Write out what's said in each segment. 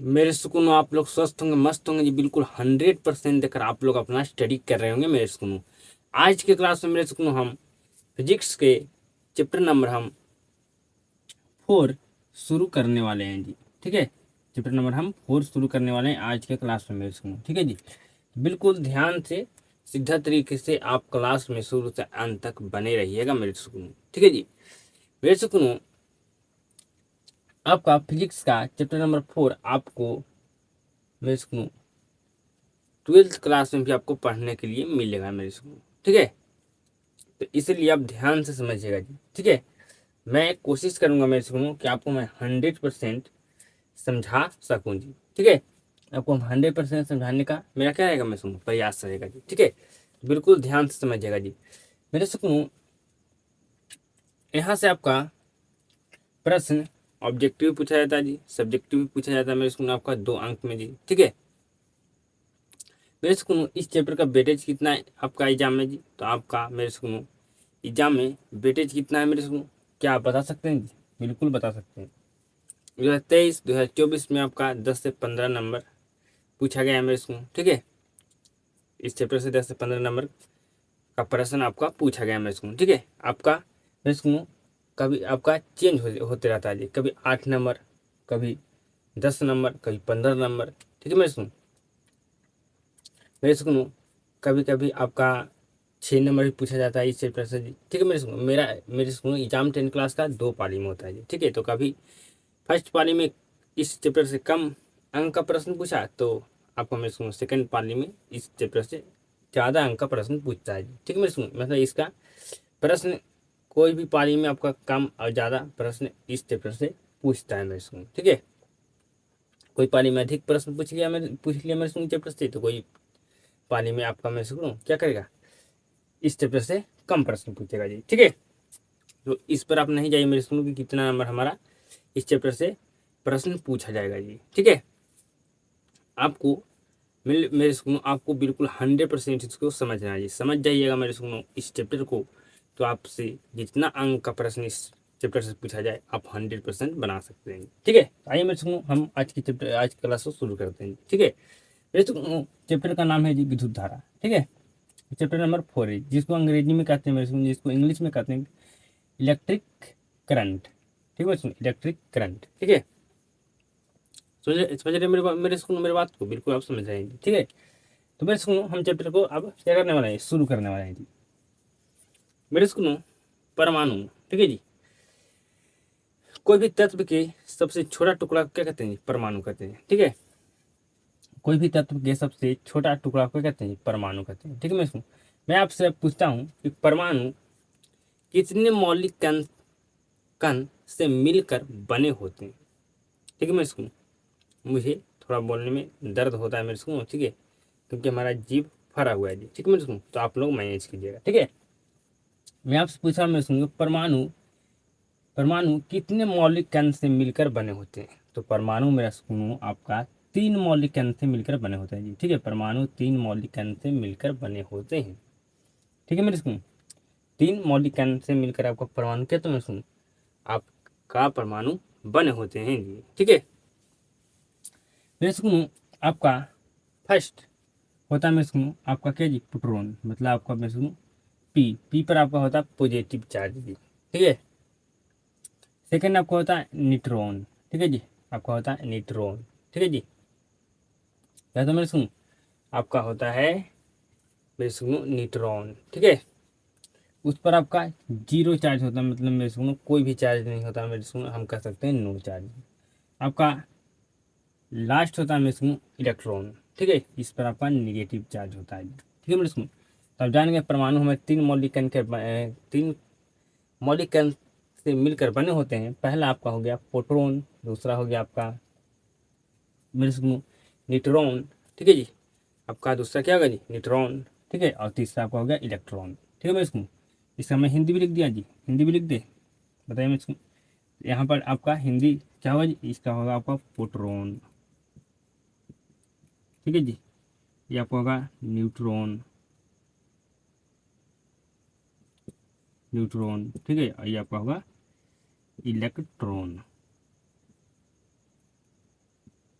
मेरे सुकूनों आप लोग स्वस्थ होंगे, मस्त होंगे जी, बिल्कुल 100% देकर आप लोग अपना स्टडी कर रहे होंगे मेरे सुकूनों। आज के क्लास में मेरे सुकूनों हम फिजिक्स के चैप्टर नंबर हम 4 शुरू करने वाले हैं जी। ठीक है, चैप्टर नंबर हम 4 शुरू करने वाले हैं आज के क्लास में मेरे सुकूनों। ठीक है जी, बिल्कुल ध्यान से सीधा तरीके से आप क्लास में शुरू से अंत तक बने रहिएगा मेरे सुकूनों। ठीक है जी, मेरे सुकूनों आपका फिजिक्स का चैप्टर नंबर 4 आपको मेरे सुकूनों 12th क्लास में भी आपको पढ़ने के लिए मिलेगा मेरे सुकूनों। ठीक है, तो इसलिए आप ध्यान से समझिएगा जी। ठीक है, मैं कोशिश करूंगा मेरे सुकूनों कि आपको मैं 100% समझा सकूं जी। ठीक है, आपको 100% समझाने का मेरा क्या रहेगा, मैं सुनूं प्रयास रहेगा जी। ठीक है, बिल्कुल ध्यान से समझिएगा जी मेरे सुकूनों। यहाँ से आपका प्रश्न ऑब्जेक्टिव पूछा जाता है जी, सब्जेक्टिव पूछा जाता है मेरे सुकूनों आपका 2 अंक में जी। ठीक है, मेरे सुकूनों इस चैप्टर का वेटेज कितना है आपका एग्जाम में जी, तो आपका मेरे सुकूनों एग्जाम में वेटेज कितना है मेरे सुकूनों, क्या आप बता सकते हैं जी? बिल्कुल बता सकते हैं। 2023 2024 में आपका 10 से 15 नंबर पूछा गया है मेरे सुकूनों। ठीक है, इस चैप्टर से 10 से 15 नंबर का प्रश्न आपका पूछा गया है मेरे सुकूनों। ठीक है, आपका मेरे सुकूनों कभी आपका चेंज होते रहता है जी, कभी 8 नंबर, कभी 10 नंबर, कभी 15 नंबर। ठीक है मेरे सुकूनों कभी कभी आपका 6 नंबर भी पूछा जाता है इस चैप्टर से जी। ठीक है मेरे सुकूनों एग्जाम 10 क्लास का 2 पाली में होता है जी। ठीक है, तो कभी फर्स्ट पाली में इस चैप्टर से कम अंक का प्रश्न पूछा, तो आपको मेरे सुकूनों सेकंड पाली में इस चैप्टर से ज़्यादा अंक का प्रश्न पूछता है जी। ठीक है मेरे सुकूनों, मतलब इसका प्रश्न कोई भी पाली में आपका कम और ज़्यादा प्रश्न इस चैप्टर से पूछता है मेरे सुकूनों। ठीक है, कोई पाली में अधिक प्रश्न पूछ लिया मेरे सुकूनों चैप्टर से, तो कोई पाली में आपका मेरे सुकूनों क्या करेगा, इस चैप्टर से कम प्रश्न पूछेगा जी। ठीक है, तो इस पर आप नहीं जाइए मेरे सुकूनों कि कितना नंबर हमारा इस चैप्टर से प्रश्न पूछा जाएगा जी। ठीक है, आपको मेरे सुनो आपको बिल्कुल 100% इसको समझना है जी। समझ जाइएगा मेरे सुनो इस चैप्टर को, तो आपसे जितना अंक का प्रश्न इस चैप्टर से पूछा जाए आप 100% बना सकते हैं। ठीक है, आइए मेरे सुनो हम आज की क्लास को शुरू करते हैं। ठीक है, मेरे सुनो चैप्टर का नाम है जी विद्युत धारा। ठीक है, चैप्टर नंबर 4 है, जिसको अंग्रेजी में कहते हैं मेरे सुनो, जिसको इंग्लिश में कहते हैं इलेक्ट्रिक करंट। ठीक है, सुनो इलेक्ट्रिक करंट। ठीक है, समझ रहे मेरे सुनो मेरे बात को बिल्कुल आप समझ रहे हैं। ठीक है, तो मेरे सुनो हम चैप्टर को अब क्या करने वाले हैं, शुरू करने वाले हैं जी। मेरे सुनो परमाणु। ठीक है जी, कोई भी तत्व के सबसे छोटा टुकड़ा क्या कहते हैं, परमाणु कहते हैं। ठीक है, कोई भी तत्व के सबसे छोटा टुकड़ा को कहते हैं, परमाणु कहते हैं। ठीक है, मैं आपसे अब पूछता हूँ कि परमाणु कितने मौलिक कण से मिलकर बने होते हैं। ठीक है, मैं सुनो मुझे थोड़ा बोलने में दर्द होता है मेरे सुनो। ठीक है, क्योंकि हमारा जीभ फरा हुआ है जी। ठीक है मेरे सुनो, तो आप लोग मैनेज कीजिएगा। ठीक है, मैं आपसे पूछा मैं सुनूंगा परमाणु परमाणु कितने मौलिक कण से मिलकर बने होते हैं। तो परमाणु मेरा सुनो आपका 3 मौलिक कण से मिलकर बने होते हैं जी। ठीक है, परमाणु 3 मौलिक कण से मिलकर बने होते हैं। ठीक है मेरे सुनो, 3 मौलिक कण से मिलकर आपका परमाणु क्या, तो मैं सुनो आपका परमाणु बने होते हैं जी। ठीक है, मेरे सुनो आपका फर्स्ट होता है मेरे सुनो आपका क्या जी, प्रोटॉन, मतलब आपका मेरे सुनो पी पर आपका होता है पॉजिटिव चार्ज जी। ठीक है, सेकेंड आपका होता है न्यूट्रॉन। ठीक है जी, आपका होता है न्यूट्रॉन। ठीक है जी, या तो मेरे सुनो आपका होता है मेरे सुनो न्यूट्रॉन। ठीक है, उस पर आपका जीरो चार्ज होता है, मतलब मेरे सुनो कोई भी चार्ज नहीं होता मेरे सुनो, हम कह सकते हैं नो चार्ज। आपका लास्ट होता है मेरे सुनो इलेक्ट्रॉन। ठीक है, इस पर आपका निगेटिव चार्ज होता है। ठीक है मेरे सुनो, तो आप जान गए परमाणु हमें 3 मौलिक कण से मिलकर बने होते हैं। पहला आपका हो गया प्रोटॉन, दूसरा हो गया आपका मेरे सुनो न्यूट्रॉन। ठीक है जी, आपका दूसरा क्या होगा जी, न्यूट्रॉन। ठीक है, और तीसरा आपका हो गया इलेक्ट्रॉन। ठीक है मेरे सुनो, इसका मैं हिंदी भी लिख दिया जी, हिंदी भी लिख दे, बताइए मेरे सुनो। यहाँ पर आपका हिंदी क्या होगा जी, इसका होगा आपका प्रोटॉन। ठीक है जी, ये आपका होगा न्यूट्रॉन। न्यूट्रॉन ठीक है, और ये आपका होगा इलेक्ट्रॉन।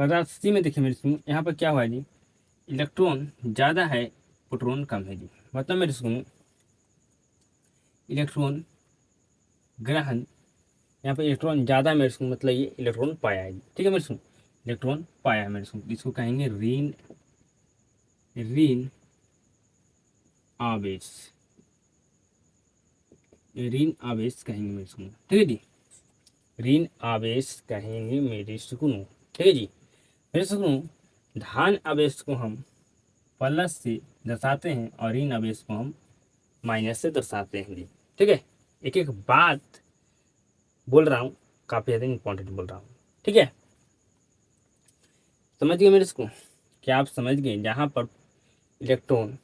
पदार्थ सी में देखिए मेरे सुनो, यहाँ पर क्या हुआ है जी, इलेक्ट्रॉन ज़्यादा है प्रोटॉन कम है जी। मतलब मेरे सुनो, इलेक्ट्रॉन ग्रहण, यहाँ पे इलेक्ट्रॉन ज़्यादा है मेरे सुनो, मतलब ये इलेक्ट्रॉन पाया है जी। ठीक है मेरे सुनो, इलेक्ट्रॉन पाया है मेरे सुनो, इसको कहेंगे ऋण ऋण आवेश, ऋण आवेश कहेंगे मेरे सुनो। ठीक है जी, ऋण आवेश कहेंगे मेरे सुनो। ठीक है जी मेरे सुनो, धन आवेश को हम प्लस से दर्शाते हैं और ऋण आवेश को हम माइनस से दर्शाते हैं जी। ठीक है, एक एक बात बोल रहा हूँ, काफ़ी ज़्यादा इंपॉर्टेंट बोल रहा हूँ। ठीक है, समझ गए मेरे सुनो, क्या आप समझ गए? जहाँ पर इलेक्ट्रॉन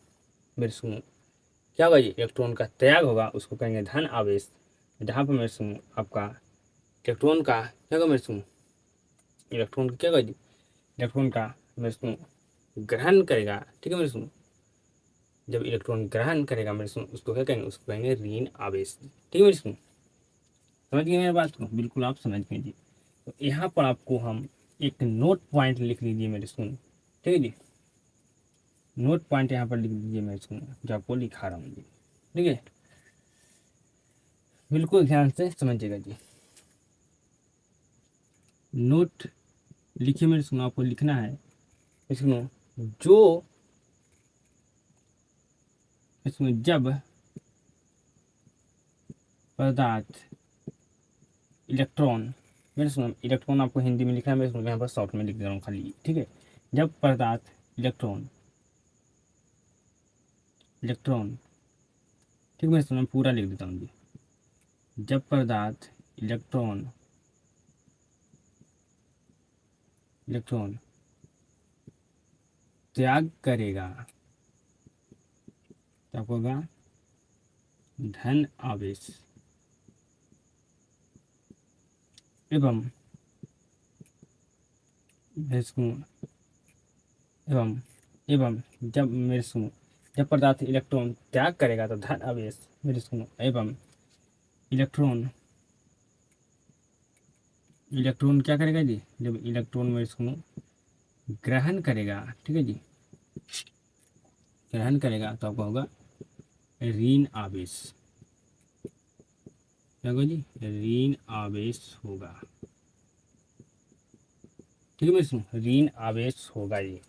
मेरे सुनो क्या होगा जी, इलेक्ट्रॉन का त्याग होगा उसको कहेंगे धन आवेश। जहाँ पर मेरे सुनो आपका इलेक्ट्रॉन का क्या होगा मेरे सुनो, इलेक्ट्रॉन का क्या होगा जी, इलेक्ट्रॉन का मेरे सुनो ग्रहण करेगा। ठीक है मेरे सुनो, जब इलेक्ट्रॉन ग्रहण करेगा मेरे सुनो उसको क्या कहेंगे, उसको कहेंगे ऋण आवेश। ठीक है मेरे सुनो, समझ गए मेरी बात को? बिल्कुल आप समझ गए जी। तो यहाँ पर आपको हम एक नोट पॉइंट लिख लीजिए मेरे सुनो। ठीक है जी, नोट पॉइंट यहाँ पर लिख दीजिए मेरे सुनो, जो आपको लिखा रहा हूँ जी। ठीक है, बिल्कुल ध्यान से समझिएगा जी। नोट लिखिए मेरे सुनो, आपको लिखना है सुनो, जो इसमें जब पदार्थ इलेक्ट्रॉन, मेरे सुनो इलेक्ट्रॉन आपको हिंदी में लिखना है, मेरे सुनो यहाँ पर शॉर्ट में लिख दे रहा हूँ खाली। ठीक है, जब पदार्थ इलेक्ट्रॉन इलेक्ट्रॉन ठीक है मेरे सुनो, पूरा लिख देता हूँ जी। जब पदार्थ इलेक्ट्रॉन इलेक्ट्रॉन त्याग करेगा तब होगा धन आवेश एवं एवं एवं जब मेरे सुनो, जब पदार्थ इलेक्ट्रॉन त्याग करेगा तो धन आवेश मेरे सुनो एवं इलेक्ट्रॉन इलेक्ट्रॉन क्या करेगा जी, जब इलेक्ट्रॉन मेरे सुनो ग्रहण करेगा। ठीक है जी, ग्रहण करेगा तो आपका होगा ऋण आवेश। क्या होगा जी, ऋण आवेश होगा। ठीक है मेरे सुनो, ऋण आवेश होगा ये।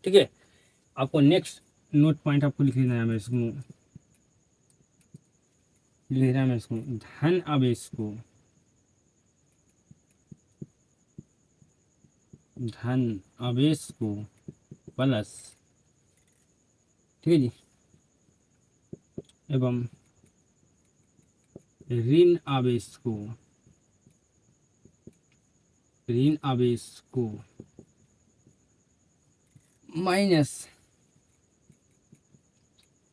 ठीक है, आपको नेक्स्ट नोट पॉइंट आपको लिख लेना है मेरे सुनो, लिख लेना है मेरे सुनो, धन आवेश को धन आवेश को प्लस, ठीक है जी, एवं ऋण आवेश को माइनस,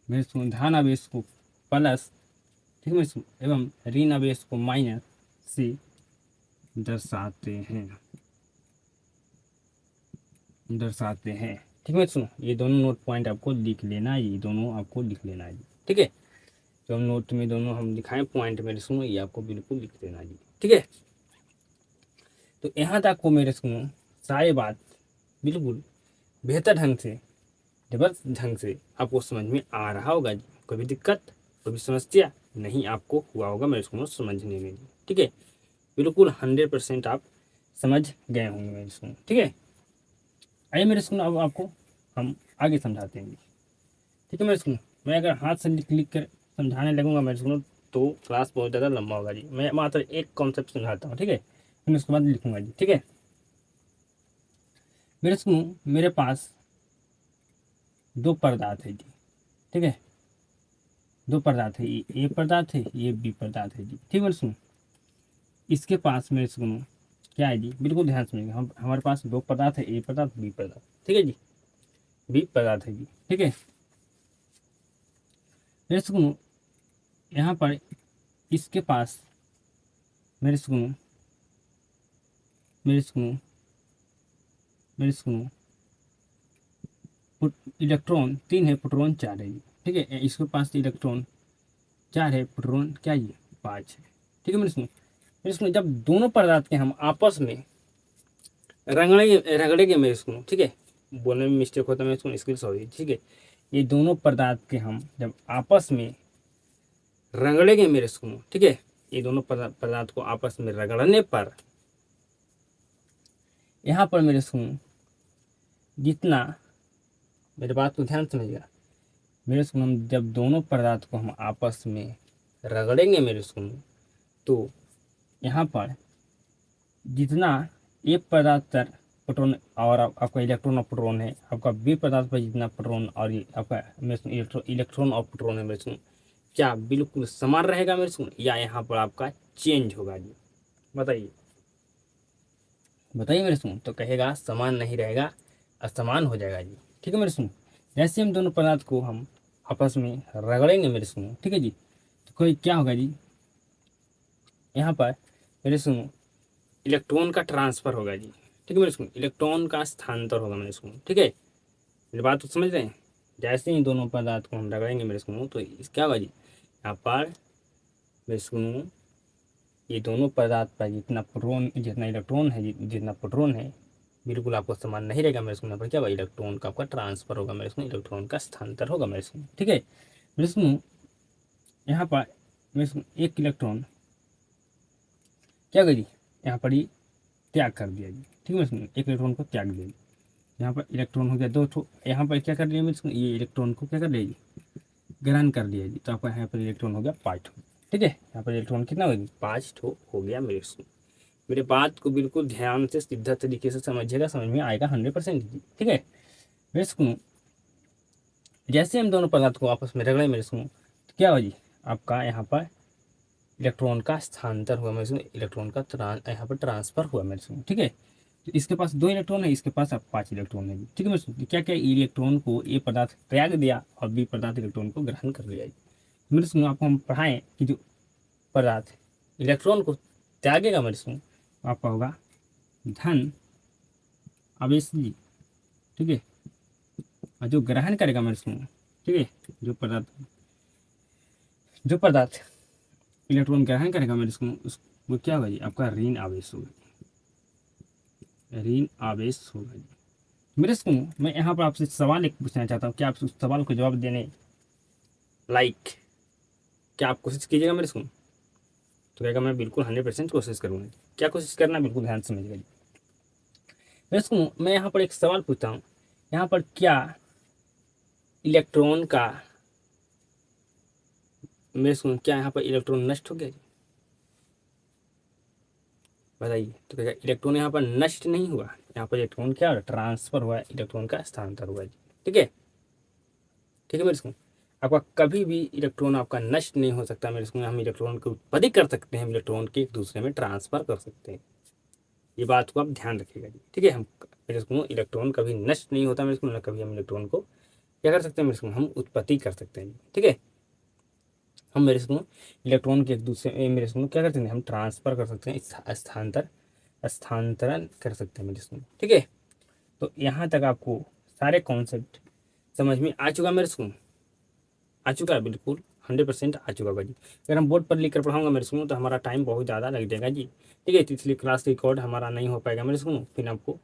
मेरे सुनो धन आवेश को प्लस, ठीक है मेरे सुनो, एवं ऋण आवेश को माइनस से दर्शाते हैं ठीक है सुनो, ये दोनों नोट पॉइंट आपको लिख लेना है, ये दोनों आपको लिख लेना है जी। ठीक है, जो हम नोट में दोनों हम दिखाएं पॉइंट मेरे सुनो, ये आपको बिल्कुल लिख देना जी। ठीक है, तो यहाँ तक को मेरे सुनो सारी बात बिल्कुल बेहतर ढंग से, जबरदस्त ढंग से आपको समझ में आ रहा होगा जी। कोई भी दिक्कत, कोई भी समस्या नहीं आपको हुआ होगा मेरे सुनो समझने में जी। ठीक है, बिल्कुल 100% आप समझ गए होंगे मेरे सुनो। ठीक है, आइए मेरे सुनो, अब आपको हम आगे समझाते हैं। ठीक है मेरे सुनो, मैं अगर हाथ से लिख लिख कर समझाने लगूंगा मेरे सुनो तो क्लास बहुत ज़्यादा लंबा होगा जी। मैं मात्र एक कॉन्सेप्ट समझाता हूँ, ठीक है, फिर उसके बाद लिखूंगा जी। ठीक है, मेरे सुनो मेरे पास दो पदार्थ है जी। ठीक है, दो पदार्थ है, ये ए पदार्थ है, ये बी पदार्थ है जी। ठीक है मेरे सुनो, इसके पास मेरे सुनो क्या है जी, बिल्कुल ध्यान सुनिएगा, हम हमारे पास दो पदार्थ है, ए पदार्थ बी पदार्थ। ठीक है जी, बी पदार्थ है जी। ठीक है, मेरे सुनो यहाँ पर इसके पास मेरे सुनो मेरे सुनो मेरे सुनो इलेक्ट्रॉन 3 है, प्रोटॉन 4 है जी। ठीक है, इसके पास इलेक्ट्रॉन 4 है, प्रोटॉन क्या ये 5 है। ठीक है मेरे सुनो जब दोनों पदार्थ के हम आपस में रगड़ेंगे मेरे स्कूल, ठीक है, बोलने में मिस्टेक होता है मेरे स्कूल, स्किल सॉरी, ठीक है। ये दोनों पदार्थ के हम जब आपस में रगड़ेंगे मेरे स्कूल, ठीक है, ये दोनों पदार्थ को आपस में रगड़ने पर यहाँ पर मेरे स्कूल जितना, मेरे बात को ध्यान समझिएगा, मेरे स्कूल हम जब दोनों पदार्थ को हम आपस में रगड़ेंगे मेरे स्कूल, तो यहाँ पर जितना एक पदार्थ पर प्रोटॉन और आपका इलेक्ट्रॉन और प्रोटॉन है, आपका बी पदार्थ पर जितना प्रोटॉन और ये आपका इलेक्ट्रॉन और प्रोटॉन है मेरे सुन, क्या बिल्कुल समान रहेगा मेरे सुन, या यहाँ पर आपका चेंज होगा जी? बताइए बताइए मेरे सुन। तो कहेगा समान नहीं रहेगा, असमान हो जाएगा जी, ठीक है मेरे सुन। जैसे हम दोनों पदार्थ को हम आपस में रगड़ेंगे मेरे सुन, ठीक है जी, तो कोई क्या होगा जी, यहाँ पर मेरे सुनो इलेक्ट्रॉन का ट्रांसफर होगा जी, ठीक है मेरे स्कूल, इलेक्ट्रॉन का स्थानांतर होगा मेरे स्कूल, ठीक है, मेरी बात तो समझ रहे हैं। जैसे ही दोनों पदार्थ को हम लगाएंगे मेरे स्कूल, तो इस क्या होगा जी, यहाँ पर मेरे स्कूल ये दोनों पदार्थ पर जितना प्रोटॉन जितना इलेक्ट्रॉन है जितना प्रोटॉन है बिल्कुल आपको समान नहीं रहेगा मेरे स्कूल। यहाँ पर क्या होगा, इलेक्ट्रॉन का आपका ट्रांसफर होगा मेरे स्कूल, इलेक्ट्रॉन का स्थानांतर होगा मेरे स्कूल, ठीक है मेरे स्कूल। यहाँ पर मेरे स्कूल एक इलेक्ट्रॉन क्या होगा जी, यहाँ पर ही त्याग कर दिया जी, ठीक है मेरे एक इलेक्ट्रॉन को त्याग दिया जी। यहाँ पर इलेक्ट्रॉन हो गया दो ठो, यहाँ पर क्या कर लिया मेरे ये इलेक्ट्रॉन को क्या कर लिया जी, ग्रहण कर लिया जी, तो आपका यहाँ पर इलेक्ट्रॉन हो गया 5 ठो, ठीक है, यहाँ पर इलेक्ट्रॉन कितना होगी 5 ठो हो गया मेरे स्कूल। मेरे बात को बिल्कुल ध्यान से सीधा तरीके से समझिएगा, समझ में आएगा 100% जी, ठीक है मेरे स्कूल। जैसे हम दोनों पदार्थ को आपस में रगड़े मेरे स्कूल, तो क्या हो जी, आपका यहाँ पर इलेक्ट्रॉन का स्थानांतर हुआ मेरे स्कूल, इलेक्ट्रॉन का यहाँ पर ट्रांसफर हुआ मेरे स्कूल, ठीक है। तो इसके पास 2 इलेक्ट्रॉन है, इसके पास अब 5 इलेक्ट्रॉन है, ठीक है मेरे क्या क्या इलेक्ट्रॉन को ए पदार्थ त्याग दिया और बी पदार्थ इलेक्ट्रॉन को ग्रहण कर लिया। मेरे सुनो आपको हम पढ़ाएं कि जो पदार्थ इलेक्ट्रॉन को त्यागेगा मेरे सुनो आपका होगा धन आवेश जी, ठीक है, और जो ग्रहण करेगा मेरे सुनो, ठीक है, जो पदार्थ इलेक्ट्रॉन ग्रहण करेगा मेरे सुनो वो क्या होगा जी, आपका ऋण आवेश होगा, ऋण आवेश होगा जी मेरे सुनो। मैं यहाँ पर आपसे सवाल एक पूछना चाहता हूँ, क्या आप उस सवाल को जवाब देने क्या आप कोशिश कीजिएगा मेरे सुनो? तो कहेगा मैं बिल्कुल 100% कोशिश करूँगा। क्या कोशिश करना, बिल्कुल ध्यान से समझिएगा जी मेरे सुनो। मैं यहाँ पर एक सवाल पूछता हूँ, यहाँ पर क्या इलेक्ट्रॉन का मेरे सुनो क्या यहाँ पर इलेक्ट्रॉन नष्ट हो गया जी? बताइए। तो कहेगा इलेक्ट्रॉन यहाँ पर नष्ट नहीं हुआ, यहाँ पर इलेक्ट्रॉन क्या ट्रांसफर हुआ, इलेक्ट्रॉन का स्थानांतर हुआ जी, ठीक है, ठीक है मेरे सुनो। आपका कभी भी इलेक्ट्रॉन आपका नष्ट नहीं हो सकता मेरे स्कूल। हम इलेक्ट्रॉन की उत्पत्ति कर सकते हैं, इलेक्ट्रॉन के एक दूसरे में ट्रांसफर कर सकते हैं, ये बात को आप ध्यान रखिएगा जी, ठीक है। हम मेरे स्कूल इलेक्ट्रॉन कभी नष्ट नहीं होता मेरे स्कूल, ना कभी हम इलेक्ट्रॉन को क्या कर सकते हैं मेरे स्कूल, हम उत्पत्ति कर सकते हैं, ठीक है। हम मेरे स्कूल इलेक्ट्रॉन के एक दूसरे मेरे स्कूल क्या कर सकते हैं, हम ट्रांसफर कर सकते हैं, स्थानांतरण कर सकते हैं मेरे स्कूल, ठीक है। तो यहाँ तक आपको सारे कॉन्सेप्ट समझ में आ चुका मेरे स्कूल, आ चुका है बिल्कुल 100% आ चुका होगा जी। अगर हम बोर्ड पर लिख कर पढ़ाऊंगा मेरे स्कूल तो हमारा टाइम बहुत ज़्यादा लग जाएगा जी, ठीक है, तो इसलिए क्लास रिकॉर्ड हमारा नहीं हो पाएगा मेरे स्कूल, फिर आपको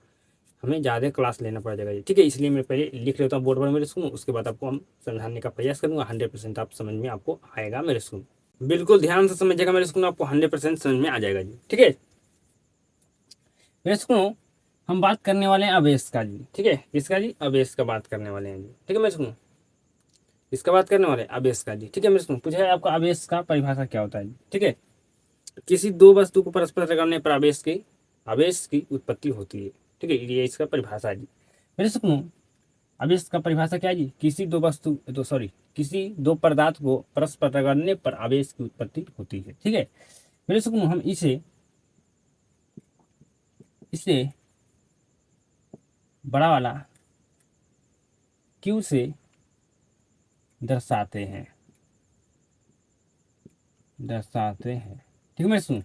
हमें ज़्यादा क्लास लेना पड़ जाएगा जी, ठीक है। इसलिए मैं पहले लिख लेता हूँ बोर्ड पर मेरे स्कूल, उसके बाद आपको हम समझाने का प्रयास करूँगा, 100% आप समझ में आपको आएगा मेरे स्कूल। बिल्कुल ध्यान से समझिएगा मेरे स्कूल, आपको 100% समझ में आ जाएगा जी, ठीक है मेरे स्कूल। हम बात करने वाले हैं अवेश का जी, ठीक है, किसका जी, अवेश का बात करने वाले हैं जी, ठीक है मेरे स्कूल। इसका बात करने वाले आवेश का जी, ठीक है मेरे सुनो। पूछा है आपका आवेश का परिभाषा क्या होता है जी, ठीक है। किसी दो वस्तु को परस्पर रगड़ने पर आवेश की उत्पत्ति होती है, ठीक है, ये इसका परिभाषा है जी मेरे सुनो। आवेश का परिभाषा क्या है जी, किसी दो पदार्थ को परस्पर रगड़ने पर आवेश की उत्पत्ति होती है, ठीक है मेरे सुनो। हम इसे इसे बड़ा वाला क्यू से दर्शाते हैं, ठीक है मेरे सुनो।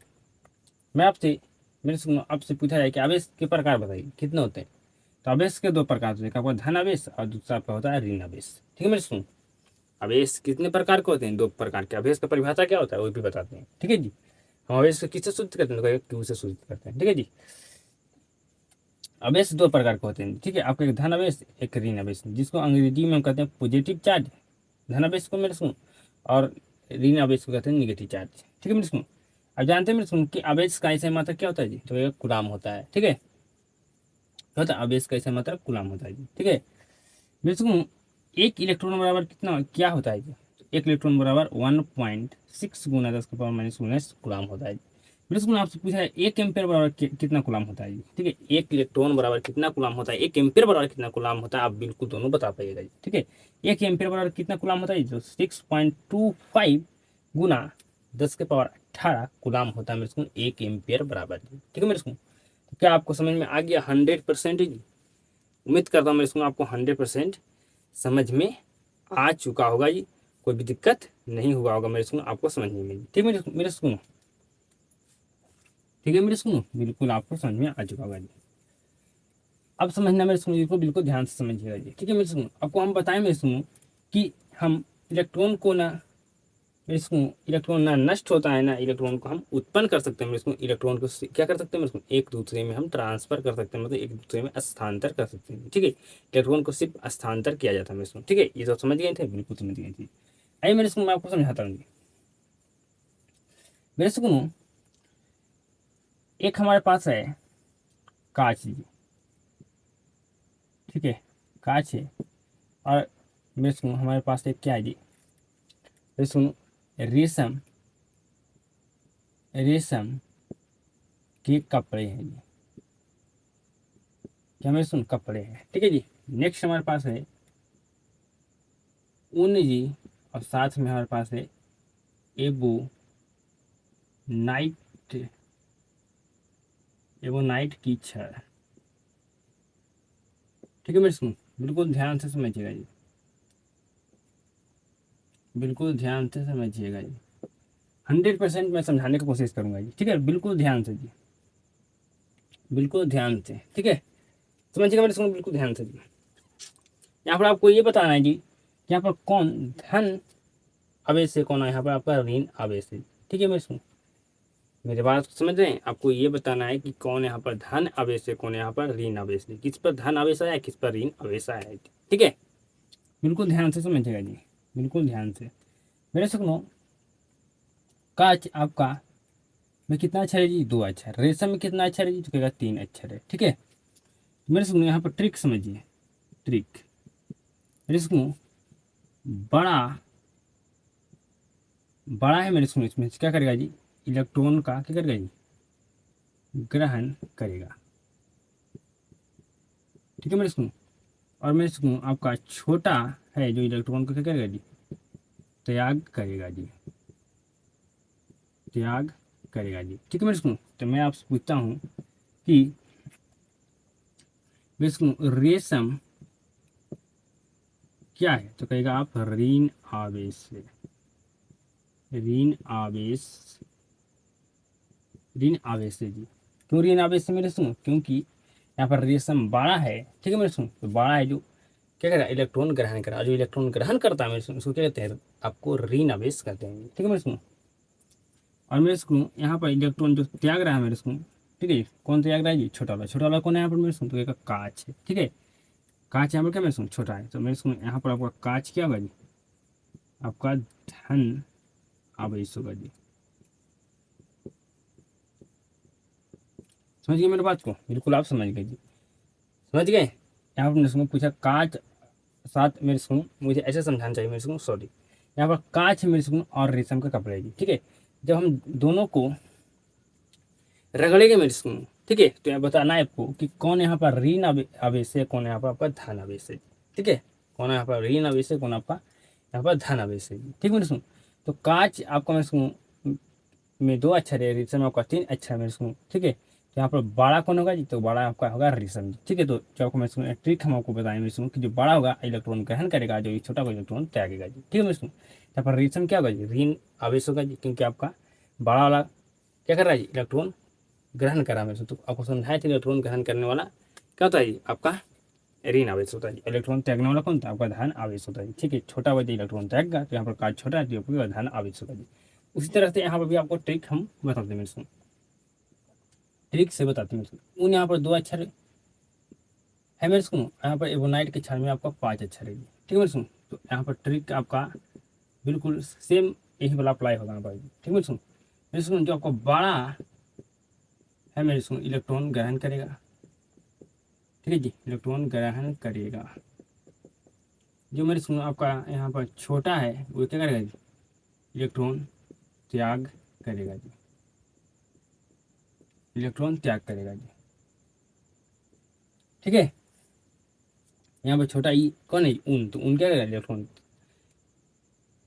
मैं आपसे मेरे सुनो आपसे पूछा जाए कि आवेश के प्रकार बताइए कितने होते हैं, तो आवेश के 2 प्रकार होते हैं, आपका धन आवेश और दूसरा आपका होता है ऋण आवेश, ठीक है मेरे सुनो। आवेश कितने प्रकार के होते हैं, 2 प्रकार के। आवेश का परिभाषा क्या होता है वो भी बताते हैं, ठीक है जी। हम आवेश को किससे सूचित करते हैं, क्यू से सूचित करते हैं, ठीक है जी। आवेश दो प्रकार के होते हैं, ठीक है। आपका एक धन आवेश, एक ऋण आवेश, जिसको अंग्रेजी में हम कहते हैं पॉजिटिव चार्ज, धन आवेश को मेरे सुनो, और ऋण आवेश को कहते हैं निगेटिव चार्ज, ठीक है मेरे सुनो। अब जानते हैं मेरे सुनो कि आवेश का ऐसा मात्रक क्या होता है जी, तो एक गुलाम होता है, ठीक है। क्या होता है आवेश का ऐसा मात्रक गुलाम होता है जी, ठीक है मेरे सुनो। एक इलेक्ट्रॉन बराबर कितना क्या होता है जी, तो एक इलेक्ट्रॉन बराबर 1.6 गुना 10⁻⁻⁰ गुलाम होता है। मेरे स्कूल में आपसे पूछा है एक एम्पेयर बराबर कितना गुलाम होता है जी, ठीक है। एक इलेक्ट्रॉन बराबर कितना गुलाम होता है, एक एम्पेयर बराबर कितना गुलाम होता है, आप बिल्कुल दोनों बता पाइएगा जी, ठीक है। एक एम्पेयर बराबर कितना गुलाम होता है, जो 6.25 गुना 10⁻18 गुलाम होता है मेरे स्कूल एक एम्पेयर बराबर जी, ठीक है मेरे स्कूल। तो क्या आपको समझ में आ गया 100% जी? उम्मीद करता हूँ मेरे स्कूल आपको 100% समझ में आ चुका होगा जी, कोई भी दिक्कत नहीं हुआ होगा मेरे स्कूल आपको समझने में, ठीक है मेरे स्कूल, ठीक है मेरे सुनो, बिल्कुल आपको समझ में आ चुका होगा जी। अब समझना मेरे सुनो, इसको बिल्कुल ध्यान से समझिएगा जी, ठीक है मेरे सुनो। आपको हम बताएं मेरे सुनो कि हम इलेक्ट्रॉन को ना मेरे सुनो, इलेक्ट्रॉन ना नष्ट होता है ना इलेक्ट्रॉन को हम उत्पन्न कर सकते हैं मेरे सुनो। इलेक्ट्रॉन को क्या कर सकते हैं मेरे सुनो, एक दूसरे में हम ट्रांसफर कर सकते हैं, मतलब एक दूसरे में स्थानांतर कर सकते हैं, ठीक है। इलेक्ट्रॉन को सिर्फ स्थानांतर किया जाता है मेरे सुनो, ठीक है। ये तो समझ गए थे, बिल्कुल समझ गए थे। आइए मेरे सुनो मैं आपको समझाता हूँ मेरे सुनो। एक हमारे पास है कांच जी, ठीक है, कांच है। और मेरे सुनो हमारे पास एक क्या है जी, मेरे सुनो रेशम, रेशम के कपड़े हैं जी, क्या मेरे सुनो कपड़े हैं, ठीक है जी। नेक्स्ट हमारे पास है ऊन जी, और साथ में हमारे पास है एबो नाइट, एबो नाइट की छड़, ठीक है मेरे सुनो, बिल्कुल ध्यान से समझिएगा जी, बिल्कुल ध्यान से समझिएगा जी। 100% मैं समझाने की कोशिश करूंगा जी, ठीक है, बिल्कुल ध्यान से जी, बिल्कुल ध्यान से, ठीक है। समझिएगा मेरे सुनो, बिल्कुल ध्यान से जी। यहाँ पर आपको ये बताना है जी, यहाँ पर कौन धन आवेश है, कौन है यहाँ पर आपका ऋण आवेश है, ठीक है मेरे सुनो। मेरे बात को समझ रहे हैं, आपको ये बताना है कि कौन यहाँ पर धन आवेश है, कौन यहाँ पर ऋण आवेश है, किस पर धन आवेश आया है, किस पर ऋण आवेश आया है, ठीक है। बिल्कुल ध्यान से समझिएगा जी, बिल्कुल ध्यान से। मेरे सुनो कांच आपका में कितना अक्षर है जी, दो अक्षर। रेशम में कितना अक्षर है जी, तो कहेगा तीन अक्षर है, ठीक है। मेरे सुनो यहाँ पर ट्रिक समझिए, ट्रिक। मेरे सुनो बड़ा, बड़ा है मेरे सुनो, इसमें क्या करेगा जी, इलेक्ट्रॉन का क्या करेगा जी, ग्रहण करेगा, ठीक है मेरे सुनो। और मेरे सुनो आपका छोटा है जो इलेक्ट्रॉन को क्या करेगा जी, त्याग करेगा जी, त्याग करेगा जी, ठीक है मेरे सुनो। तो मैं आपसे पूछता हूँ कि मेरे सुनो रेशम क्या है, तो कहेगा आप ऋण आवेश से, ऋण आवेश, ऋण आवेश से जी। क्यों ऋण आवेश से मेरे सुनो, क्योंकि यहाँ पर रेशम बड़ा है, ठीक है मेरे सुनो। तो बड़ा है जो क्या करेगा, इलेक्ट्रॉन ग्रहण करा, जो इलेक्ट्रॉन ग्रहण करता है मेरे सुनो उसको क्या कहते हैं, आपको ऋण आवेश कहते हैं, ठीक है मेरे सुनो। और मेरे सुनो यहाँ पर इलेक्ट्रॉन जो त्याग रहा है मेरे सुनो, ठीक है, कौन त्याग रहा है जी, छोटा वाला। छोटा वाला कौन है यहाँ पर मेरे सुनो, तो एक कांच है, ठीक है। कांच यहाँ पर क्या मेरे सुनो छोटा है, तो मेरे सुनो यहाँ पर आपका कांच क्या होगा जी, आपका धन आवेश होगा जी। समझ गए मेरे बात को, बिल्कुल आप समझ गए जी, समझ गए। यहाँ पर मेरे सुनो पूछा कांच, साथ मेरे सुनो मुझे ऐसे समझाना चाहिए मेरे सुनो, सॉरी। यहाँ पर कांच मेरे सुनो और रेशम का कपड़ा है जी, ठीक है। जब हम दोनों को रगड़ेंगे मेरे सुनो, ठीक है, तो यहाँ बताना है आपको कि कौन यहाँ पर ऋण आवेश है, कौन यहाँ पर आपका धन आवेश है, ठीक है। कौन यहाँ पर ऋण आवेश है, कौन आपका यहाँ पर धन आवेश है, ठीक है मेरे सुनो। तो कांच आपका मेरे सुनो में दो अक्षर है, रेशम में आपका तीन अक्षर है मेरे सुनो, ठीक है। तो यहाँ पर बड़ा कौन होगा जी, तो बड़ा आपका होगा रेशम जी, ठीक है। तो जो आपको मैं सुनो ट्रिक हम आपको बताएं मेरे सुनो कि जो बड़ा होगा इलेक्ट्रॉन ग्रहण करेगा, जो छोटा होगा इलेक्ट्रॉन त्यागेगा जी, ठीक है मेरे सुनो। यहाँ पर रेशम क्या होगा जी, ऋण आवेश होगा जी, क्योंकि आपका बड़ा वाला क्या कर रहा है जी, इलेक्ट्रॉन ग्रहण करा मेरे से। तो आपको समझाया था इलेक्ट्रॉन ग्रहण करने वाला क्या होता है जी, आपका ऋण आवेश होता है। इलेक्ट्रॉन त्यागने वाला कौन था, आपका धन आवेश होता है, ठीक है। छोटा वजह इलेक्ट्रॉन त्यागेगा, तो यहाँ पर कार्य छोटा है, तो आपका धन आवेश होता है। उसी तरह से यहाँ पर भी आपको ट्रिक हम बताते हैं मेरे, ट्रिक से बताते हैं मेरे। ऊन यहाँ पर दो अक्षर है मेरे सुनो, यहाँ पर एवोनाइट के क्षण में आपका 5 अक्षर है जी, ठीक है मेरे सुनो। तो यहाँ पर ट्रिक आपका बिल्कुल सेम यही वाला अप्लाई होगा यहाँ पर, ठीक है मेरे सुनो। मेरे सुनो, जो आपको बड़ा है मेरे सुनो, इलेक्ट्रॉन ग्रहण करेगा, ठीक है जी, इलेक्ट्रॉन ग्रहण करेगा। जो मेरे सुनो आपका यहाँ पर छोटा है वो क्या करेगा जी, इलेक्ट्रॉन त्याग करेगा जी, इलेक्ट्रॉन त्याग करेगा जी, ठीक है। यहाँ पर छोटा ई कौन है, ऊन, तो ऊन क्या करेगा, इलेक्ट्रॉन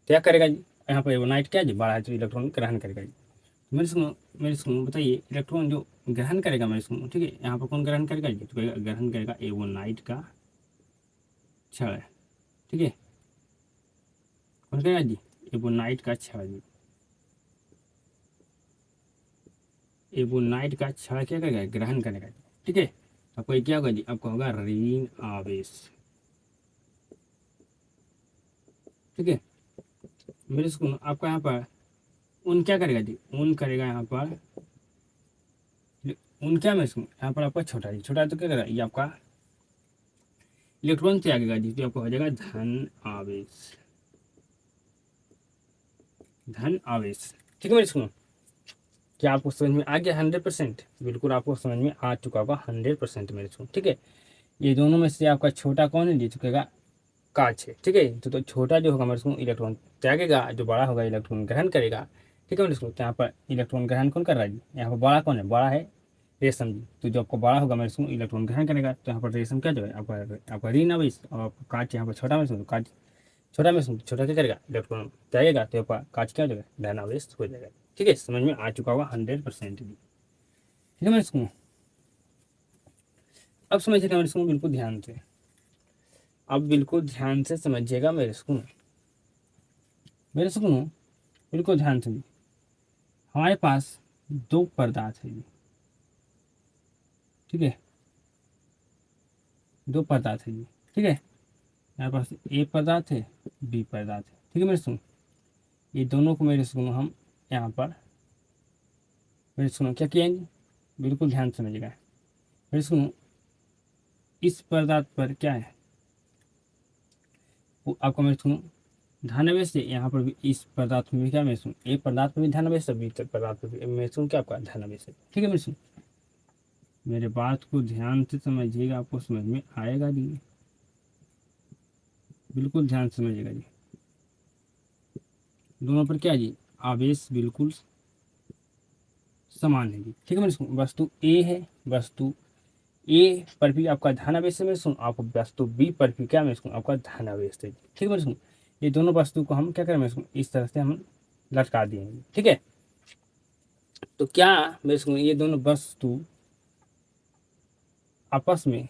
त्याग करेगा जी। यहाँ पर एवोनाइट क्या जी, बड़ा है तो इलेक्ट्रॉन ग्रहण करेगा जी। मेरे सुनो बताइए, इलेक्ट्रॉन जो ग्रहण करेगा मेरे सुनो, ठीक है, यहाँ पर कौन ग्रहण करेगा जी, तो ग्रहण करेगा एवोनाइट का क्षण, ठीक है, कौन करेगा जी, एवोनाइट का क्षण जी, एवोनाइट का क्षण क्या करेगा, ग्रहण करेगा जी, ठीक है। तो आपको क्या होगा जी, आपको होगा ऋण आवेश, ठीक है। मेरे सुनो आपका यहाँ पर ऊन क्या करेगा जी, ऊन करेगा यहाँ पर, ऊन क्या मैं सुनो यहाँ पर आपका छोटा जी, छोटा तो क्या करेगा, ये आपका इलेक्ट्रॉन त्यागेगा जी, तो आपको हो जाएगा धन आवेश, धन आवेश, ठीक है मेरे सुनो। क्या आपको समझ में आ गया 100%? बिल्कुल आपको समझ में आ चुका होगा 100% मेरे सुनो, ठीक है। ये दोनों में से आपका छोटा कौन है जी, चुकेगा काच है, ठीक है। तो छोटा जो होगा मेरे सुनो इलेक्ट्रॉन त्यागेगा, जो बड़ा होगा इलेक्ट्रॉन ग्रहण करेगा, ठीक है मेरे सुनो। तो यहाँ पर इलेक्ट्रॉन ग्रहण कौन कर रहा है जी, यहाँ पर बड़ा कौन है, बड़ा है रेशम जी। तो जो आपको बड़ा होगा मेरे सुनो इलेक्ट्रॉन ग्रहण करेगा, तो यहाँ पर रेशम क्या जो है आपका ऋण आवेश, और आपका कांच यहाँ पर छोटा में सुनो, कांच छोटा में सुनो, छोटा क्या करेगा, इलेक्ट्रॉन त्यागेगा, तो आपका कांच क्या हो जाएगा, धन आवेश हो जाएगा, ठीक है। समझ में आ चुका होगा 100% जी, ठीक है मेरे सुनो। अब समझिएगा मेरे सुनो बिल्कुल ध्यान से, अब बिल्कुल ध्यान से समझिएगा मेरे सुनो, मेरे सुनो बिल्कुल ध्यान से। हमारे पास दो पदार्थ है जी, ठीक है, दो पदार्थ है जी, ठीक है। हमारे पास ए पदार्थ है, बी पदार्थ है, ठीक है मेरे सुनो। ये दोनों को मेरे सुनो हम यहाँ पर मेरे सुनो क्या किया जी, बिल्कुल ध्यान से समझिएगा मेरे सुनो। इस पदार्थ पर क्या है, वो आपको मेरे सुनो धनावेश है, यहाँ पर भी इस पदार्थ में भी क्या मेरे सुनो, ए पदार्थ में भी धनावेश है, बी पदार्थ में भी मेरे सुनो क्या आपका धनावेश है, ठीक है मेरे सुनो। मेरे बात को ध्यान से समझिएगा, आपको समझ में आएगा जी, बिल्कुल ध्यान से समझिएगा जी। दोनों पर क्या जी, आवेश बिल्कुल समान है जी, ठीक है मेरे सुनो। वस्तु ए है, वस्तु ए पर भी आपका धनावेश है मेरे सुनो, आप वस्तु बी पर भी क्या मेरे सुनो आपका धनावेश है, ठीक है मेरे सुनो। ये दोनों वस्तु को हम क्या करें मेरे सुनो, इस तरह से हम लटका देंगे, ठीक है। तो क्या मेरे सुनो ये दोनों वस्तु आपस में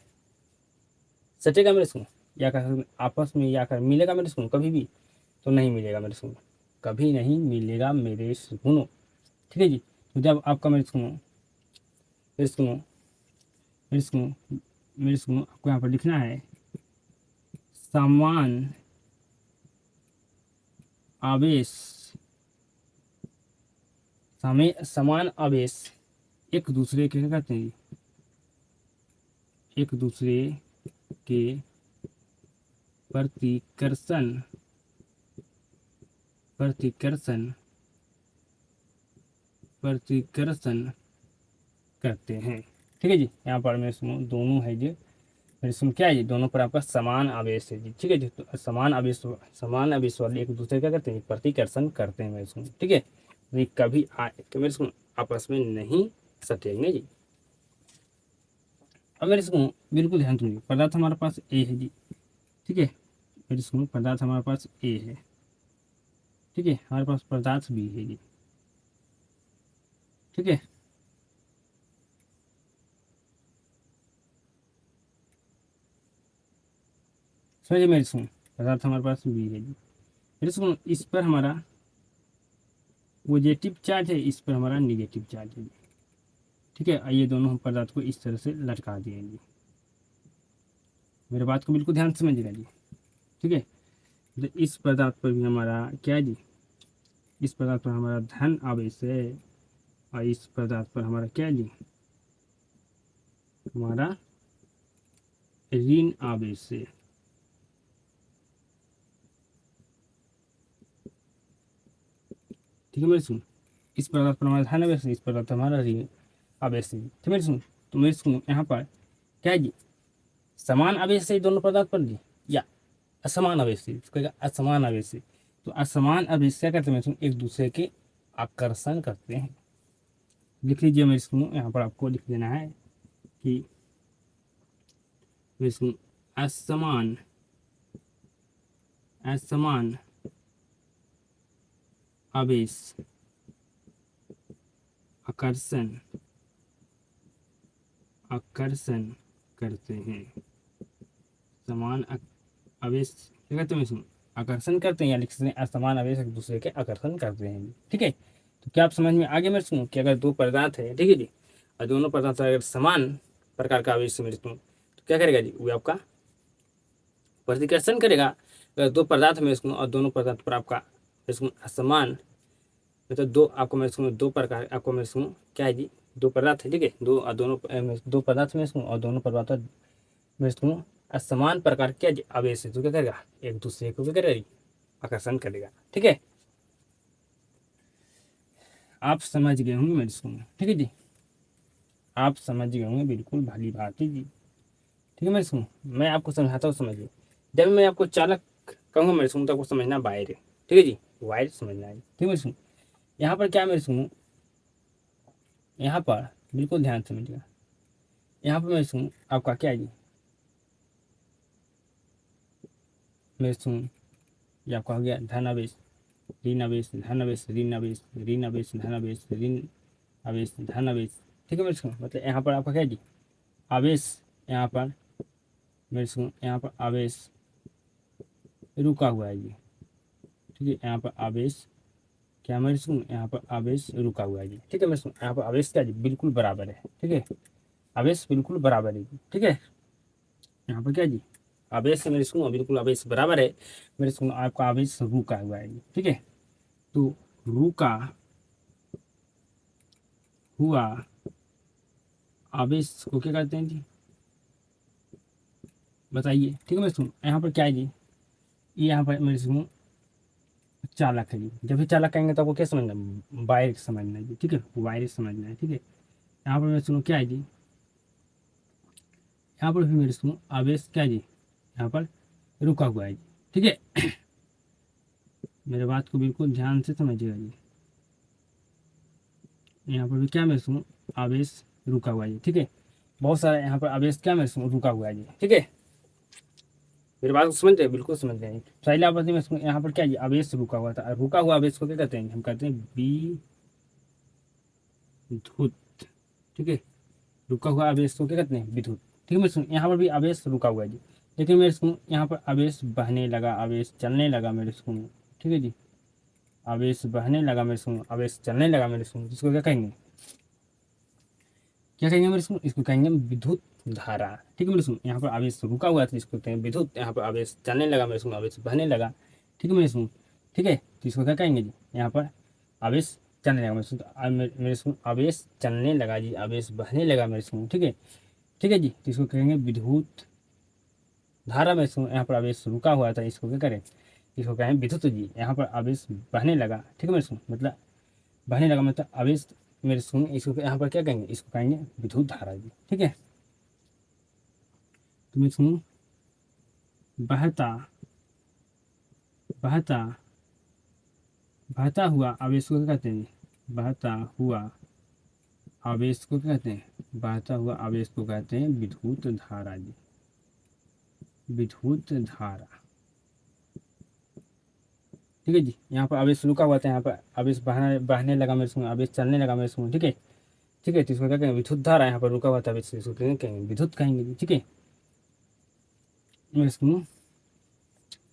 सटेगा मेरे सुनो, या कर आपस में या कर मिलेगा मेरे सुनो कभी भी, तो नहीं मिलेगा मेरे सुनो, कभी नहीं मिलेगा मेरे सुनो, ठीक है जी। तो जब आपका मेरे सुनो, मेरे सुनो, मेरे सुनो, मेरे सुनो आपको यहाँ पर लिखना है समान आवेश, समान आवेश एक दूसरे के क्या कहते हैं, एक दूसरे के प्रतिकर्षण, प्रतिकर्षण, प्रतिकर्षण करते हैं, ठीक है जी। यहाँ पर मेरे सुनो दोनों है जी, मेरे सुनो क्या है जी, दोनों पर आपका समान आवेश है जी, ठीक है जी। तो समान आवेश वाले एक दूसरे क्या करते हैं, प्रतिकर्षण करते हैं मेरे सुनो, ठीक है। तो ये कभी तो मेरे सुनो आपस में नहीं सटेंगे जी। अब मेरे सुनो बिल्कुल ध्यान सुनिए, पदार्थ हमारे पास ए है जी, ठीक है। मेरे सुनो पदार्थ हमारे पास ए है, ठीक है, हमारे पास पदार्थ बी है जी, ठीक है। समझिए मेरे सुनो, पदार्थ हमारे पास बी है जी, मेरे सुनो इस पर हमारा पॉजिटिव चार्ज है, इस पर हमारा निगेटिव चार्ज है, ठीक है। ये दोनों हम पदार्थ को इस तरह से लटका दिएंगे, मेरे बात को बिल्कुल ध्यान से समझिएगा जी, ठीक है। तो इस पदार्थ पर भी हमारा क्या है जी, इस पदार्थ पर हमारा धन आवेश है, और इस पदार्थ पर हमारा क्या है जी, हमारा ऋण आवेश से। ठीक है मेरे सुन, इस पदार्थ पर हमारा धन आवेश है, इस पदार्थ पर हमारा ऋण आवेश है। ठीक है मेरे सुन, तो मेरे सुन यहाँ पर क्या है जी, समान आवेश है दोनों पदार्थ पर जी, या असमान आवेश है, इसको कहेगा असमान आवेश है। तो असमान आवेश क्या करते हैं मेरे सुन, एक दूसरे के आकर्षण करते हैं। लिख लीजिए मेरे सुन, यहाँ पर आपको लिख देना है कि मेरे सुन असमान असमान आवेश आकर्षण आकर्षण करते हैं। समान आवेश क्या कहते हैं इसमें, आकर्षण करते हैं, या लिख सकते हैं असमान आवेश एक दूसरे के आकर्षण करते हैं। ठीक है, तो क्या आप समझ में आगे मेरे सुनो कि अगर दो पदार्थ है, ठीक है जी, और दोनों पदार्थ अगर समान प्रकार का आवेश मेरे सुनो तो क्या करेगा जी, वो आपका प्रतिकर्षण करेगा। अगर दो पदार्थ में सुनो और दोनों पदार्थ पर आपका असमान, मतलब दो आपको मैं सुनो दो प्रकार आपको मैं सुनो क्या है जी, दो पदार्थ है, ठीक है, दो और दोनों दो पदार्थ में सुनो और दोनों पदार्थ में सुनो असमान प्रकार क्या आवेश है, तो क्या करेगा, एक दूसरे को क्या करेगा, आकर्षण करेगा। ठीक है, आप समझ गए होंगे मेरी सुनो। ठीक है जी, आप समझ गए होंगे बिल्कुल भली भांति जी। ठीक है मेरी सुनो, मैं आपको समझाता हूँ, समझिए। जब मैं आपको चालक कहूँगा मेरे सुनो तो आपको समझना वायर है। ठीक है जी, वायर समझना है। ठीक है मेरी सुनो, यहाँ पर क्या मेरे सुनो, यहाँ पर बिल्कुल ध्यान समझिएगा, यहाँ पर मैं सुन आपका क्या है जी, मैं सुन ये आपका हो गया धनावेश ऋणावेश धनावेश ऋणावेश ऋणावेश धनावेश ऋण आवेश धनावेश। ठीक है मेरे सुन, मतलब यहाँ पर आपका क्या है जी, आवेश, यहाँ पर मेरे सुन यहाँ पर आवेश रुका हुआ है जी। ठीक है, यहाँ पर आवेश क्या मेरे सुन, यहाँ पर आवेश रुका हुआ है जी। ठीक है मेरे सुन, यहाँ पर आवेश क्या जी, बिल्कुल बराबर है। ठीक है, आवेश बिल्कुल बराबर है जी। ठीक है, यहाँ पर क्या जी, आवेश से मेरे सुनो बिल्कुल आवेश बराबर है। मेरे सुनो आपका आवेश रुका हुआ है जी। ठीक है, तो रुका हुआ आवेश को क्या कहते हैं जी, बताइए। ठीक है मेरे सुनो, यहाँ पर क्या है जी, ये यहाँ पर मेरे सुनो चालक है जी। जब भी चालक कहेंगे तो आपको क्या समझना है, वायर समझना है जी। ठीक है, वायर समझना है। ठीक है, यहाँ पर मेरे सुनो क्या है जी, यहाँ पर भी मेरे सुनो आवेश क्या है जी, यहाँ पर रुका हुआ है जी। ठीक है, मेरे बात को बिल्कुल ध्यान से समझिएगा जी। यहाँ पर भी क्या मैं सुनूँ, आवेश रुका हुआ है। ठीक है, बहुत सारा यहाँ पर आवेश क्या मैं सुनूँ रुका हुआ है। ठीक है, मेरी बात को समझ रहे हैं, बिल्कुल समझ रहे हैं। पहले आवर्ती में यहाँ पर क्या है, आवेश रुका हुआ था। रुका हुआ आवेश को क्या कहते हैं, हम कहते हैं विद्युत। ठीक है, रुका हुआ आवेश को क्या कहते हैं, विद्युत। ठीक है मेरे सुन, यहाँ पर भी आवेश रुका हुआ है जी, लेकिन मेरे सुन यहाँ पर आवेश बहने लगा, आवेश चलने लगा मेरे सुन। ठीक है जी, आवेश बहने लगा मेरे सुन, आवेश चलने लगा मेरे सुन, जिसको क्या कहेंगे, क्या कहेंगे मेरे सुन, इसको कहेंगे विद्युत धारा। ठीक है मेरे सुन, यहाँ पर आवेश रुका हुआ था, इसको कहते हैं विद्युत। यहाँ पर आवेश चलने लगा मेरे सुन, आवेश बहने लगा। ठीक है मेरे सुन, ठीक है, तो इसको क्या कहेंगे जी, यहाँ पर आवेश चलने लगा मेरे सुन, मेरे सुन आवेश चलने लगा जी, आवेश बहने लगा मेरे सुन। ठीक है, ठीक है जी, तो इसको कहेंगे विद्युत धारा। मेरे सुन यहाँ पर आवेश रुका हुआ था, इसको क्या करें, इसको कहेंगे विद्युत जी। यहाँ पर आवेश बहने लगा। ठीक है मेरे सुन, मतलब बहने लगा मतलब आवेश मेरे सुन, इसको यहाँ पर क्या कहेंगे, इसको कहेंगे विद्युत धारा जी। ठीक है, तो मैं सुन बहता बहता बहता हुआ आवेश को क्या कहते हैं, बहता हुआ आवेश को क्या कहते हैं, बहता हुआ आवेश को कहते हैं विद्युत धारा जी, विद्युत धारा। ठीक है जी, यहाँ पर आवेश रुका हुआ था, यहाँ पर आवेश बहने लगा मेरे सुन, आवेश चलने लगा मेरे सुन। ठीक है, ठीक है, तो इसको क्या कहेंगे, विद्युत धारा। यहाँ पर रुका हुआ था आवेश, इसको कहेंगे विद्युत कहेंगे जी। ठीक है, मैं सुनूँ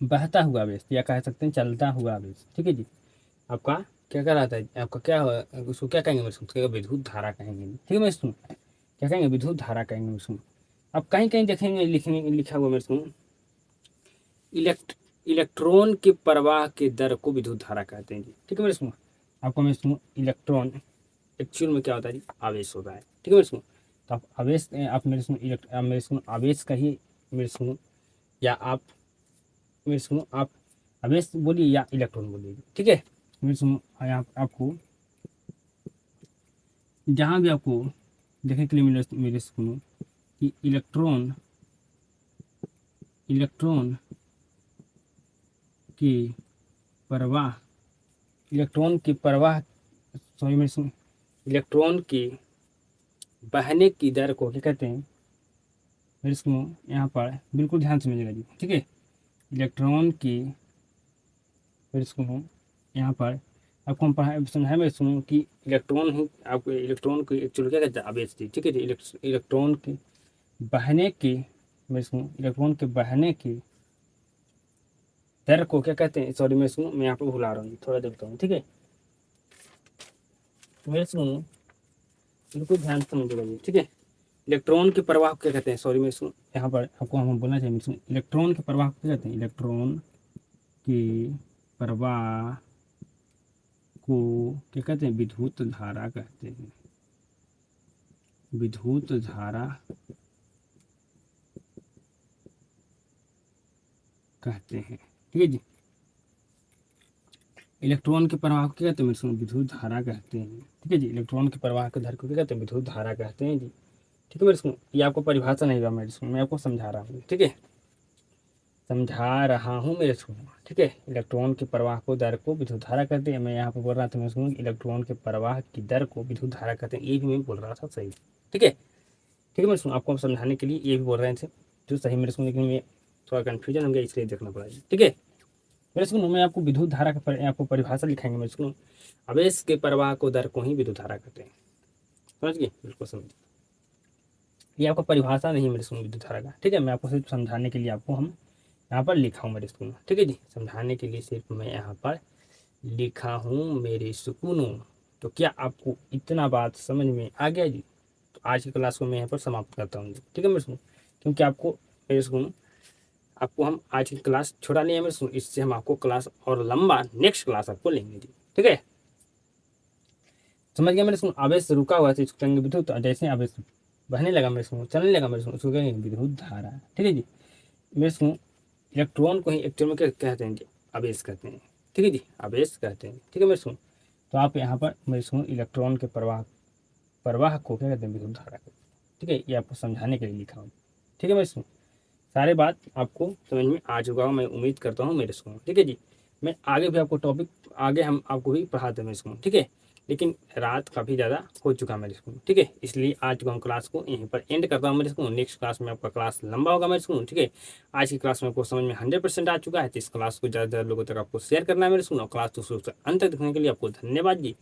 बहता हुआ आवेश, या कह सकते हैं चलता हुआ आवेश। ठीक है जी, आपका क्या कर रहा था, आपका क्या उसको क्या कहेंगे मेरे सुन, विद्युत धारा कहेंगे। ठीक है मैं सुन, क्या कहेंगे, विद्युत धारा कहेंगे मेरे सुन। अब कहीं कहीं देखेंगे लिखने लिखा हुआ मेरे सुन, इलेक्ट्रॉन के प्रवाह के दर को विद्युत धारा कहते हैं जी। ठीक है मेरे सुनो, आपको मैं सुनो इलेक्ट्रॉन एक्चुअल में क्या होता है जी, आवेश होता है। ठीक है मेरे सुनो, तो आप आवेश आप मेरे सुनो आप मेरे सुनो आवेश का ही मेरे सुनो, या आप मेरे सुनो, आप आवेश बोलिए या इलेक्ट्रॉन बोलिए, ठीक है। मेरे सुनो, आपको जहाँ भी आपको देखने के लिए मेरे सुनो कि इलेक्ट्रॉन की प्रवाह इलेक्ट्रॉन की प्रवाह सॉरी मेरे सुनो, इलेक्ट्रॉन की बहने की दर को क्या कहते हैं मेरे सुनो, यहाँ पर बिल्कुल ध्यान से समझिएगा जी, ठीक है। इलेक्ट्रॉन की मेरे सुनो, यहाँ पर आपको हम पढ़ाए समझाए मेरे सुनो कि इलेक्ट्रॉन ही आपको इलेक्ट्रॉन को एक्चुअली क्या कहते हैं, आवेश थी, ठीक है जी। इलेक्ट्रॉन की बहने की मेरे सुनो, इलेक्ट्रॉन के बहने की दर को क्या कहते हैं, सॉरी मेरे सुनो, मैं यहाँ पर भुला रहा हूँ, थोड़ा देखता हूँ, ठीक है। मेरे सुनो, बिल्कुल ध्यान से समझिएगा जी, ठीक है। इलेक्ट्रॉन के प्रवाह को क्या कहते हैं, सॉरी मेरे सुनो, यहाँ पर आपको हम बोलना चाहिए मेरे सुनो, इलेक्ट्रॉन के प्रवाह को क्या कहते हैं, इलेक्ट्रॉन की प्रवाह को क्या कहते हैं, विद्युत धारा कहते हैं, विद्युत धारा कहते हैं, ठीक है जी। इलेक्ट्रॉन के प्रवाह को क्या कहते हैं मेरे सुनो, विद्युत धारा कहते हैं, ठीक है जी। इलेक्ट्रॉन के प्रवाह के दर को क्या कहते हैं, विद्युत धारा कहते हैं जी, ठीक है मेरे सुनो। ये आपको परिभाषा नहीं हुआ मेरे सुनो, मैं आपको समझा रहा हूँ, ठीक है, समझा रहा हूँ मेरे सुनो, ठीक है। इलेक्ट्रॉन के प्रवाह को दर को विद्युत धारा कहते हैं, मैं यहाँ पे बोल रहा था मेरे सुनो, इलेक्ट्रॉन के प्रवाह की दर को विद्युत धारा कहते हैं, ये भी मैं बोल रहा था सही, ठीक है। ठीक है मेरे सुनो, आपको समझाने के लिए ये भी बोल रहे थे जो सही मेरे सुनो, लेकिन मैं थोड़ा कन्फ्यूजन हो गया इसलिए देखना पड़ा, ठीक है। मेरे सुनो, मैं आपको विद्युत धारा का आपको परिभाषा लिखाएंगे मेरे सुनो, आवेश के प्रवाह को दर को ही विद्युत धारा कहते हैं, समझ गए, बिल्कुल समझ। ये आपको परिभाषा नहीं मेरे सुनो विद्युत धारा का, ठीक है। मैं आपको सिर्फ समझाने के लिए आपको हम यहाँ पर लिखा हूँ मेरे सुनो, ठीक है जी, समझाने के लिए सिर्फ मैं यहाँ पर लिखा हूँ मेरे सुकूनों। तो क्या आपको इतना बात समझ में आ गया जी? तो आज की क्लास को मैं यहाँ पर समाप्त करता हूँ जी, ठीक है मेरे सुनो, क्योंकि आपको मेरे सुनो, आपको हम आज की क्लास छोड़ा नहीं है मेरे सुनो, इससे हम आपको क्लास और लंबा नेक्स्ट क्लास आपको लेंगे जी, ठीक है। समझ गया मेरे सुनो, आवेश रुका हुआ है तो इसको कहेंगे विद्युत, जैसे आवेश बहने लगा मेरे सुनो, चलने लगा मेरे सुनो, इसको कहेंगे विद्युत धारा, ठीक है जी। मेरे सुनो, इलेक्ट्रॉन को ही एक्चुअल में क्या कहते हैं जी, आवेश कहते हैं, ठीक है जी, आवेश कहते हैं, ठीक है मेरे सुनो। तो आप यहाँ पर मेरे सुनो, इलेक्ट्रॉन के प्रवाह को क्या कहते हैं, विद्युत धारा कहते हैं, ठीक है। ये आपको समझाने के लिए लिखा हूँ, ठीक है मेरे सुनो। सारे बात आपको समझ में आ चुका हूँ, मैं उम्मीद करता हूँ मेरे सुनो, ठीक है जी। मैं आगे भी आपको टॉपिक आगे हम आपको भी पढ़ाते हैं मेरे सुनो, ठीक है। लेकिन रात काफ़ी ज़्यादा हो चुका मेरे स्कूल, ठीक है, इसलिए आज को हम क्लास को यहीं पर एंड करता हूँ मेरे स्कूल। नेक्स्ट क्लास में आपका क्लास लंबा होगा मेरे स्कूल, ठीक है। आज की क्लास में आपको समझ में 100% आ चुका है, तो इस क्लास को ज़्यादा लोगों तक आपको शेयर करना है मेरे स्कूल, और क्लास तो शुरू से अंत तक देखने के लिए आपको धन्यवाद जी।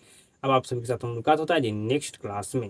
अब आप सभी के साथ मुलाकात होता है जी नेक्स्ट क्लास में।